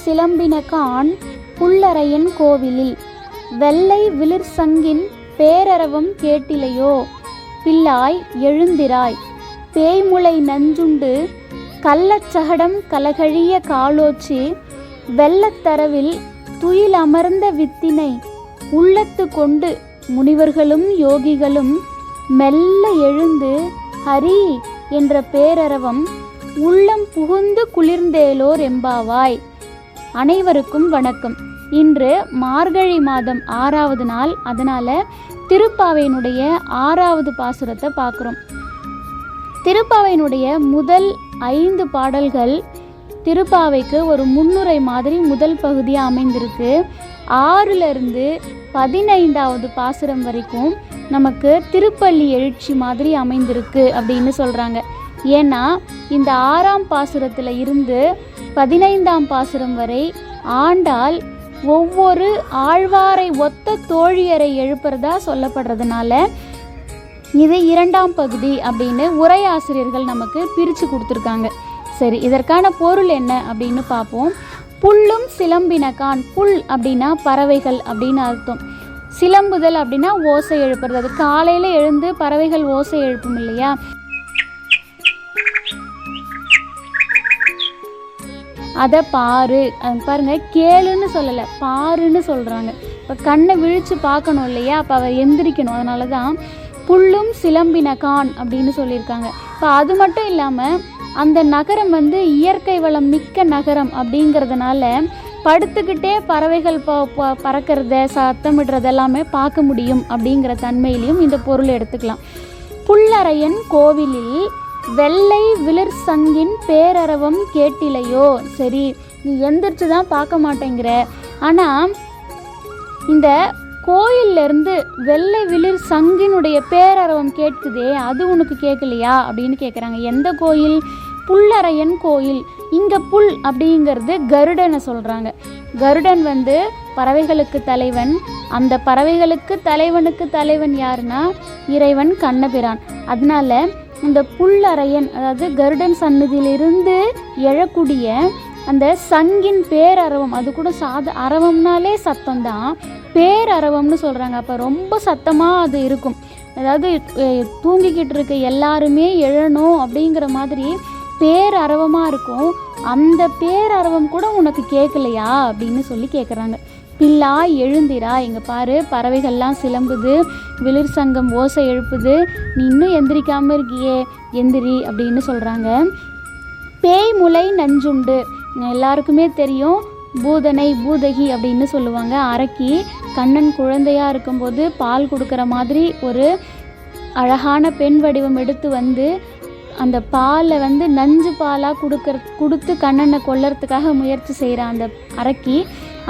சிலம்பினகான் புல்லரையன் கோவிலில் வெள்ளை விளிர் சங்கின் பேரரவம் கேட்டிலையோ பிள்ளாய் எழுந்திராய் பேய்முளை நஞ்சுண்டு கள்ளச்சகடம் கலகழிய காலோச்சி வெள்ளத்தரவில் துயில் அமர்ந்த வித்தினை உள்ளத்து கொண்டு முனிவர்களும் யோகிகளும் மெல்ல எழுந்து ஹரி என்ற பேரரவம் உள்ளம் புகுந்து குளிர்ந்தேலோர் எம்பாவாய். அனைவருக்கும் வணக்கம். இன்று மார்கழி மாதம் 6வது நாள். அதனால் திருப்பாவையினுடைய 6வது பாசுரத்தை பார்க்குறோம். திருப்பாவையினுடைய முதல் 5 பாடல்கள் திருப்பாவைக்கு ஒரு முன்னுரை மாதிரி முதல் பகுதியாக அமைந்திருக்கு. 6லிருந்து 15வது பாசுரம் வரைக்கும் நமக்கு திருப்பள்ளி எழுச்சி மாதிரி அமைந்திருக்கு அப்படின்னு சொல்கிறாங்க. ஏன்னா இந்த 6ஆம் பாசுரத்தில் இருந்து 15ஆம் பாசுரம் வரை ஆண்டாள் ஒவ்வொரு ஆழ்வாரை ஒத்த தோழியரை எழுப்புறதா சொல்லப்படுறதுனால இது 2ஆம் பகுதி அப்படின்னு உரையாசிரியர்கள் நமக்கு பிரித்து கொடுத்துருக்காங்க. சரி, இதற்கான பொருள் என்ன அப்படின்னு பார்ப்போம். புல்லும் சிலம்பினகான், புல் அப்படின்னா பறவைகள் அப்படின்னு அர்த்தம். சிலம்புதல் அப்படின்னா ஓசை எழுப்புறது. அது காலையில் எழுந்து பறவைகள் ஓசை எழுப்பும் இல்லையா, அதை பாரு. பாருங்க, கேளுன்னு சொல்லலை, பாருன்னு சொல்கிறாங்க. இப்போ கண்ணை விழித்து பார்க்கணும் இல்லையா, அப்போ அவர் எந்திரிக்கணும். அதனால தான் புல்லும் சிலம்பினகான் அப்படின்னு சொல்லியிருக்காங்க. இப்போ அது மட்டும் இல்லாமல் அந்த நகரம் இயற்கை வளம் மிக்க நகரம் அப்படிங்கிறதுனால படுத்துக்கிட்டே பறவைகள் பறக்கிறத சத்தமிடுறது எல்லாமே பார்க்க முடியும் அப்படிங்கிற தன்மையிலையும் இந்த பொருள் எடுத்துக்கலாம். புல்லரையன் கோவிலில் வெள்ளை விளிர் சங்கின் பேரரவம் கேட்டிலையோ. சரி, நீ எந்திரிச்சு தான் பார்க்க மாட்டேங்கிற, ஆனால் இந்த கோயிலிருந்து வெள்ளை விளிர் சங்கினுடைய பேரரவம் கேட்குதே, அது உனக்கு கேட்கலையா அப்படின்னு கேட்குறாங்க. எந்த கோயில்? புல்லரையன் கோயில். இங்கே புல் அப்படிங்கிறது கருடனை சொல்கிறாங்க. கருடன் பறவைகளுக்கு தலைவன். அந்த பறவைகளுக்கு தலைவன் யாருன்னா இறைவன் கண்ணபிரான். அதனால இந்த புல்லரையன், அதாவது கருடன் சன்னதியிலிருந்து எழக்கூடிய அந்த சங்கின் பேரரவம், அது கூட அரவம்னாலே சத்தம்தான், பேரரவம்னு சொல்கிறாங்க. அப்போ ரொம்ப சத்தமாக அது இருக்கும். அதாவது தூங்கிக்கிட்டு இருக்க எல்லாருமே எழணும் அப்படிங்கிற மாதிரி பேரரவமாக இருக்கும். அந்த பேரரவம் கூட உனக்கு கேட்கலையா அப்படின்னு சொல்லி கேட்குறாங்க. பிள்ளாய் எழுந்திரா, இங்கே பாரு பறவைகள்லாம் சிலம்புது, விளிர் சங்கம் ஓசை எழுப்புது, நீ இன்னும் எந்திரிக்காமல் இருக்கியே, எந்திரி அப்படின்னு சொல்கிறாங்க. பேய்முளை நஞ்சுண்டு, எல்லாருக்குமே தெரியும், பூதனை பூதகி அப்படின்னு சொல்லுவாங்க. அரக்கி கண்ணன் குழந்தையாக இருக்கும்போது பால் கொடுக்குற மாதிரி ஒரு அழகான பெண் வடிவம் எடுத்து அந்த பாலை நஞ்சு பாலாக கொடுத்து கண்ணனை கொல்லறதுக்காக முயற்சி செய்கிறான் அந்த அரக்கி.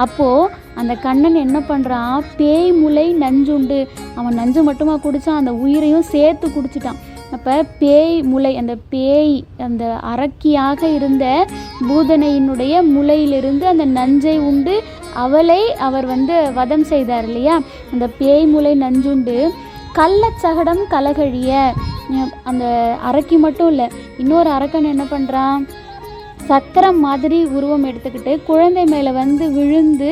அப்போது அந்த கண்ணன் என்ன பண்ணுறான், பேய் முளை நஞ்சுண்டு, அவன் நஞ்சு மட்டுமா குடித்தான், அந்த உயிரையும் சேர்த்து குடிச்சிட்டான். அப்போ பேய் முளை, அந்த பேய் அந்த அரக்கியாக இருந்த பூதனையினுடைய முளையிலிருந்து அந்த நஞ்சை உண்டு அவளை அவர் வதம் செய்தார் இல்லையா. அந்த பேய் முளை நஞ்சுண்டு கள்ளச்சகடம் கலகழிய, அந்த அரக்கி மட்டும் இல்லை, இன்னொரு அரக்கன் என்ன பண்ணுறான், சக்கரம் மாதிரி உருவம் எடுத்துக்கிட்டு குழந்தை மேலே விழுந்து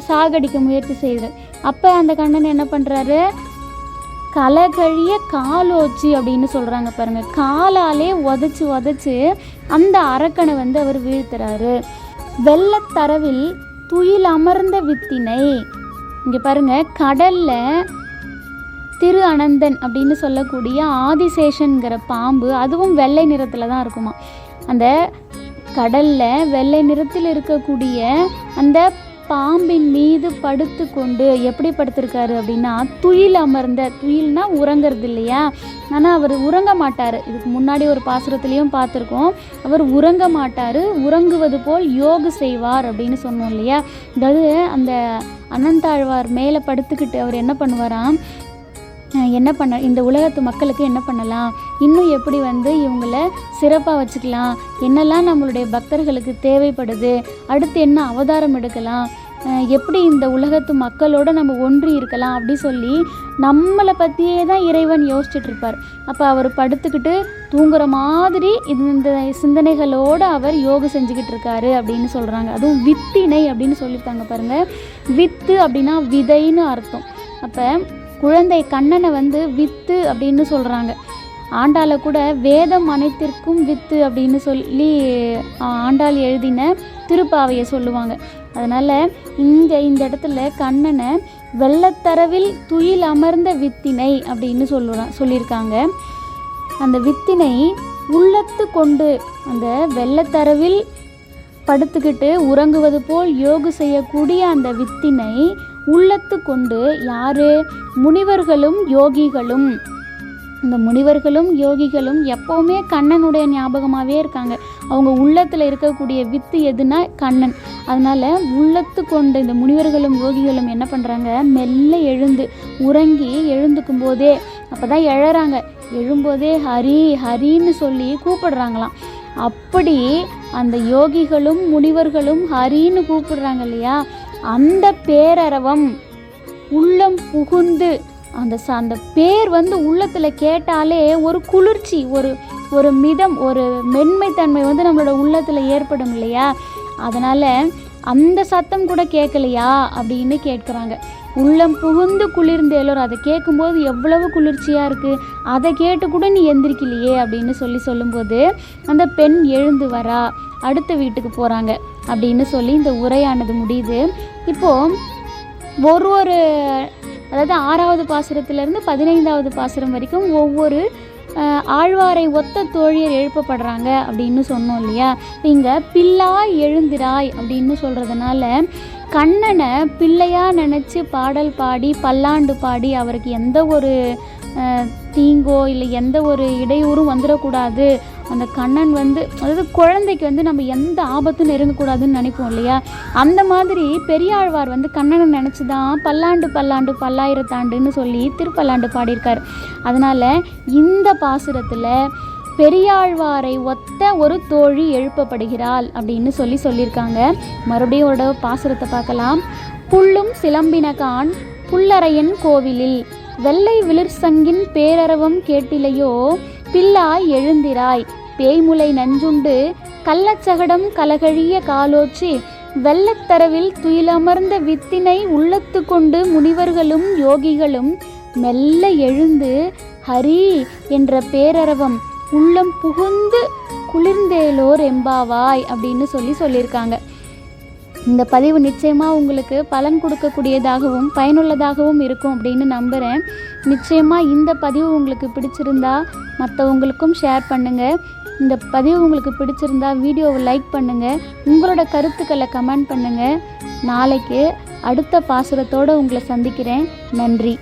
சாகடிக்க முயற்சி செய்கிறார். அப்போ அந்த கண்ணன் என்ன பண்ணுறாரு, கலகழிய காலோச்சி அப்படின்னு சொல்கிறாங்க. பாருங்கள், காலாலே உதச்சி அந்த அரக்கனை அவர் வீழ்த்துறாரு. வெள்ளத்தரவில் துயில் அமர்ந்த வித்தினை, இங்கே பாருங்கள், கடலில் திரு அனந்தன் அப்படின்னு சொல்லக்கூடிய ஆதிசேஷன்கிற பாம்பு, அதுவும் வெள்ளை நிறத்தில் தான் இருக்குமா. அந்த கடலில் வெள்ளை நிறத்தில் இருக்கக்கூடிய அந்த பாம்பின் மீது படுத்து கொண்டு எப்படி படுத்திருக்காரு அப்படின்னா, துயில் அமர்ந்த, துயில்னா உறங்கிறது இல்லையா, ஆனால் அவர் உறங்க மாட்டார். இதுக்கு முன்னாடி ஒரு பாசுரத்துலேயும் பார்த்துருக்கோம், அவர் உறங்க மாட்டார், உறங்குவது போல் யோகு செய்வார் அப்படின்னு சொன்னோம் இல்லையா. அதாவது அந்த அனந்தாழ்வார் மேலே படுத்துக்கிட்டு அவர் என்ன பண்ணுவாராம், இந்த உலகத்து மக்களுக்கு என்ன பண்ணலாம், இன்னும் எப்படி இவங்கள சிறப்பாக வச்சுக்கலாம், என்னெல்லாம் நம்மளுடைய பக்தர்களுக்கு தேவைப்படுது, அடுத்து என்ன அவதாரம் எடுக்கலாம், எப்படி இந்த உலகத்து மக்களோடு நம்ம ஒன்றி இருக்கலாம் அப்படி சொல்லி நம்மளை பற்றியே தான் இறைவன் யோசிச்சுட்டு இருப்பார். அப்போ அவர் படுத்துக்கிட்டு தூங்குற மாதிரி இந்த சிந்தனைகளோடு அவர் யோகம் செஞ்சுக்கிட்டு இருக்காரு அப்படின்னு சொல்கிறாங்க. அதுவும் வித்தினை அப்படின்னு சொல்லியிருக்காங்க பாருங்கள். வித்து அப்படின்னா விதைன்னு அர்த்தம். அப்போ குழந்தை கண்ணனை வித்து அப்படின்னு சொல்கிறாங்க. ஆண்டாளை கூட வேதம் அனைத்திற்கும் வித்து அப்படின்னு சொல்லி ஆண்டாள் எழுதின திருப்பாவையை சொல்லுவாங்க. அதனால் இந்த இடத்துல கண்ணனை வெள்ளத்தரவில் துயில் அமர்ந்த வித்தினை அப்படின்னு சொல்லியிருக்காங்க. அந்த வித்தினை உள்ளத்து கொண்டு அந்த வெள்ளத்தரவில் படுத்துக்கிட்டு உறங்குவது போல் யோகு செய்யக்கூடிய அந்த வித்தினை உள்ளத்து கொண்டு யார்? முனிவர்களும் யோகிகளும். இந்த முனிவர்களும் யோகிகளும் எப்போவுமே கண்ணனுடைய ஞாபகமாகவே இருக்காங்க. அவங்க உள்ளத்தில் இருக்கக்கூடிய வித்து எதுனா கண்ணன். அதனால் உள்ளத்து கொண்டு இந்த முனிவர்களும் யோகிகளும் என்ன பண்ணுறாங்க? மெல்ல எழுந்து உறங்கி எழுந்துக்கும் போதே அப்போ தான் எழறாங்க. எழும்போதே ஹரி ஹரின்னு சொல்லி கூப்பிடுறாங்களாம். அப்படி அந்த யோகிகளும் முனிவர்களும் ஹரின்னு கூப்பிடுறாங்க இல்லையா, அந்த பேரரவம் உள்ளம் புகுந்து அந்த பேர் உள்ளத்தில் கேட்டாலே ஒரு குளிர்ச்சி, ஒரு மிதம், ஒரு மென்மைத்தன்மை நம்மளோட உள்ளத்தில் ஏற்படும் இல்லையா. அதனால் அந்த சத்தம் கூட கேட்கலையா அப்படின்னு கேட்குறாங்க. உள்ளம் புகுந்து குளிர்ந்தேலோர், அதை கேட்கும்போது எவ்வளவு குளிர்ச்சியாக இருக்குது, அதை கேட்டு கூட நீ எந்திரிக்கலையே அப்படின்னு சொல்லும்போது அந்த பெண் எழுந்து வரா, அடுத்த வீட்டுக்கு போகிறாங்க அப்படின்னு சொல்லி இந்த உரையானது முடியுது. இப்போது ஒரு அதாவது 6வது பாசுரத்திலேருந்து 15வது பாசுரம் வரைக்கும் ஒவ்வொரு ஆழ்வாரை ஒத்த தோழியர் எழுப்பப்படுறாங்க அப்படின்னு சொன்னோம் இல்லையா. இங்கே பிள்ளாய் எழுந்திராய் அப்படின்னு சொல்கிறதுனால கண்ணனை பிள்ளையாக நினச்சி பாடல் பாடி பல்லாண்டு பாடி அவருக்கு எந்த ஒரு தீங்கோ இல்லை எந்த ஒரு இடையூறும் வந்துடக்கூடாது, அந்த கண்ணன் அதாவது குழந்தைக்கு நம்ம எந்த ஆபத்தும் நெருங்கக்கூடாதுன்னு நினைப்போம் இல்லையா. அந்த மாதிரி பெரியாழ்வார் கண்ணனை நினச்சி தான் பல்லாண்டு பல்லாண்டு பல்லாயிரத்தாண்டுன்னு சொல்லி திருப்பல்லாண்டு பாடியிருக்கார். அதனால் இந்த பாசுரத்தில் பெரியாழ்வாரை ஒத்த ஒரு தோழி எழுப்பப்படுகிறாள் அப்படின்னு சொல்லியிருக்காங்க. மறுபடியும் ஒரு பாசுரத்தை பார்க்கலாம். புல்லும் சிலம்பினகான் புல்லறையன் கோவிலில் வெள்ளை விளிர்சங்கின் பேரரவம் கேட்டிலையோ பிள்ளாய் எழுந்திராய் பேய்முலை நஞ்சுண்டு கள்ளச்சகடம் கலகழிய காலோச்சி வெள்ளத்தரவில் துயிலமர்ந்த வித்தினை உள்ளத்து கொண்டு முனிவர்களும் யோகிகளும் மெல்ல எழுந்து ஹரி என்ற பேரரவம் உள்ளம் புகுந்து குளிர்ந்தேலோர் எம்பாவாய் அப்படின்னு சொல்லியிருக்காங்க. இந்த பதிவு நிச்சயமாக உங்களுக்கு பலன் கொடுக்கக்கூடியதாகவும் பயனுள்ளதாகவும் இருக்கும் அப்படின்னு நம்புகிறேன். நிச்சயமாக இந்த பதிவு உங்களுக்கு பிடிச்சிருந்தா மற்றவங்களுக்கும் ஷேர் பண்ணுங்கள். இந்த பதிவு உங்களுக்கு பிடிச்சிருந்தா வீடியோவை லைக் பண்ணுங்கள். உங்களோட கருத்துக்களை கமெண்ட் பண்ணுங்கள். நாளைக்கு அடுத்த பாசுரத்தோடு உங்களை சந்திக்கிறேன். நன்றி.